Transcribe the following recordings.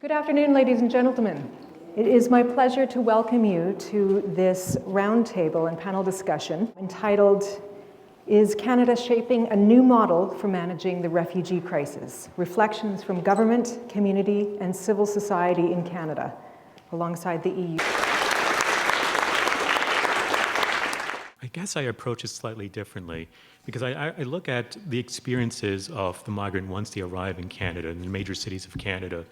Good afternoon, ladies and gentlemen. It is my pleasure to welcome you to this roundtable and panel discussion entitled, "Is Canada Shaping a New Model for Managing the Refugee Crisis? Reflections from Government, Community, and Civil Society in Canada," alongside the EU. I guess I approach it slightly differently because I look at the experiences of the migrant once they arrive in Canada, in the major cities of Canada,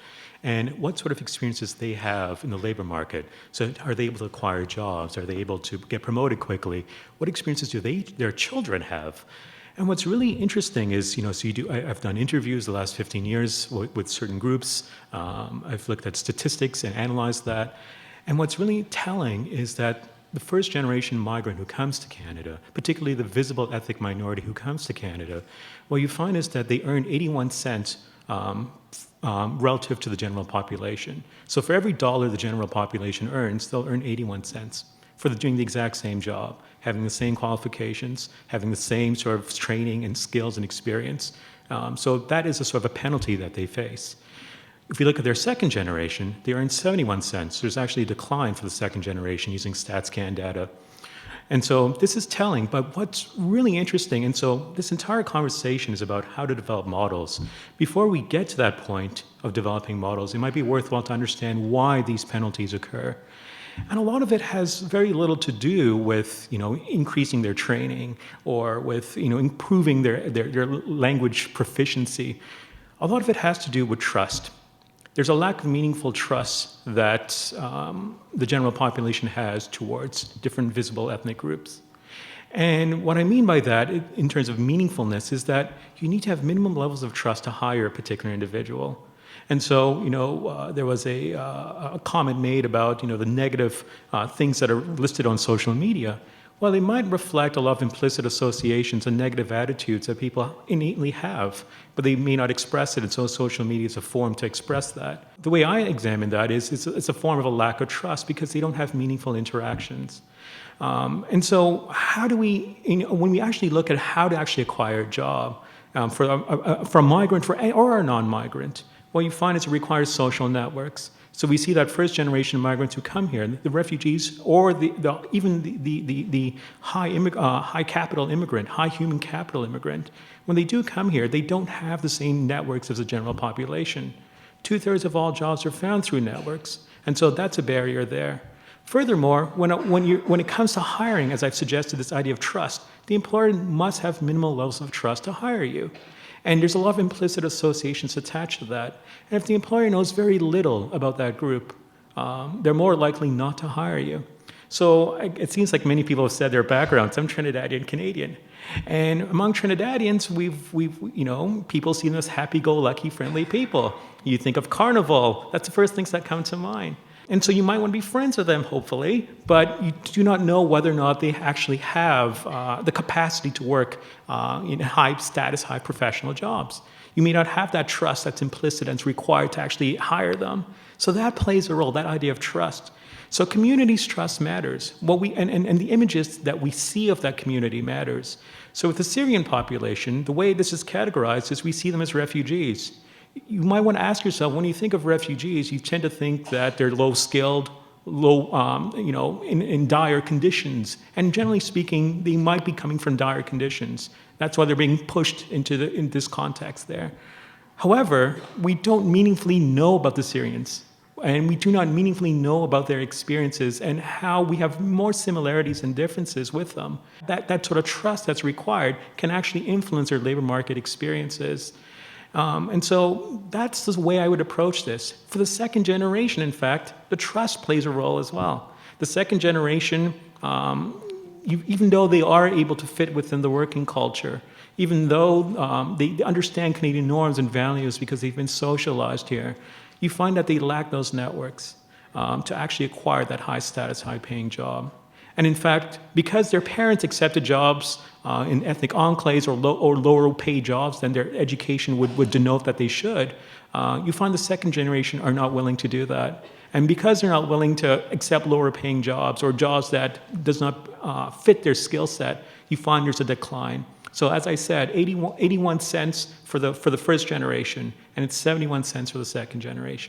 and what sort of experiences they have in the labor market. So are they able to acquire jobs? Are they able to get promoted quickly? What experiences do their children have? And what's really interesting is, I've done interviews the last 15 years with certain groups. I've looked at statistics and analyzed that. And what's really telling is that the first generation migrant who comes to Canada, particularly the visible ethnic minority who comes to Canada, what you find is that they earn 81 cents relative to the general population. So for every dollar the general population earns, they'll earn 81 cents for doing the exact same job, having the same qualifications, having the same sort of training and skills and experience. So that is a sort of a penalty that they face. If you look at their second generation, they earn 71 cents. There's actually a decline for the second generation using StatsCan data. And so this is telling, but what's really interesting, and so this entire conversation is about how to develop models. Before we get to that point of developing models, it might be worthwhile to understand why these penalties occur. And a lot of it has very little to do with, increasing their training or with, improving their language proficiency. A lot of it has to do with trust. There's a lack of meaningful trust that the general population has towards different visible ethnic groups. And what I mean by that, in terms of meaningfulness, is that you need to have minimum levels of trust to hire a particular individual. And so, there was a comment made about, the negative things that are listed on social media. Well, they might reflect a lot of implicit associations and negative attitudes that people innately have, but they may not express it, and so social media is a form to express that. The way I examine that is it's a form of a lack of trust because they don't have meaningful interactions. And so how do we, when we actually look at how to actually acquire a job for a migrant or a non-migrant, what you find is it requires social networks. So we see that first generation migrants who come here, the refugees, or even the high capital immigrant, high human capital immigrant, when they do come here, they don't have the same networks as the general population. 2/3 of all jobs are found through networks, and so that's a barrier there. Furthermore, when it comes to hiring, as I've suggested, this idea of trust, the employer must have minimal levels of trust to hire you. And there's a lot of implicit associations attached to that. And if the employer knows very little about that group, they're more likely not to hire you. So it seems like many people have said their backgrounds. I'm Trinidadian Canadian. And among Trinidadians, people see them as happy-go-lucky, friendly people. You think of Carnival, that's the first things that come to mind. And so you might want to be friends with them, hopefully, but you do not know whether or not they actually have the capacity to work in high-status, high-professional jobs. You may not have that trust that's implicit and is required to actually hire them. So that plays a role, that idea of trust. So community's trust matters. And the images that we see of that community matters. So with the Syrian population, the way this is categorized is we see them as refugees. You might want to ask yourself, when you think of refugees, you tend to think that they're low-skilled, in dire conditions. And generally speaking, they might be coming from dire conditions. That's why they're being pushed in this context there. However, we don't meaningfully know about the Syrians. And we do not meaningfully know about their experiences and how we have more similarities and differences with them. That sort of trust that's required can actually influence their labor market experiences. And so that's the way I would approach this. For the second generation, in fact, the trust plays a role as well. The second generation, even though they are able to fit within the working culture, even though they understand Canadian norms and values because they've been socialized here, you find that they lack those networks to actually acquire that high-status, high-paying job. And in fact, because their parents accepted jobs in ethnic enclaves or lower-paid jobs than their education would denote that they should, you find the second generation are not willing to do that. And because they're not willing to accept lower-paying jobs or jobs that does not fit their skill set, you find there's a decline. So as I said, 81 cents for the first generation, and it's 71 cents for the second generation.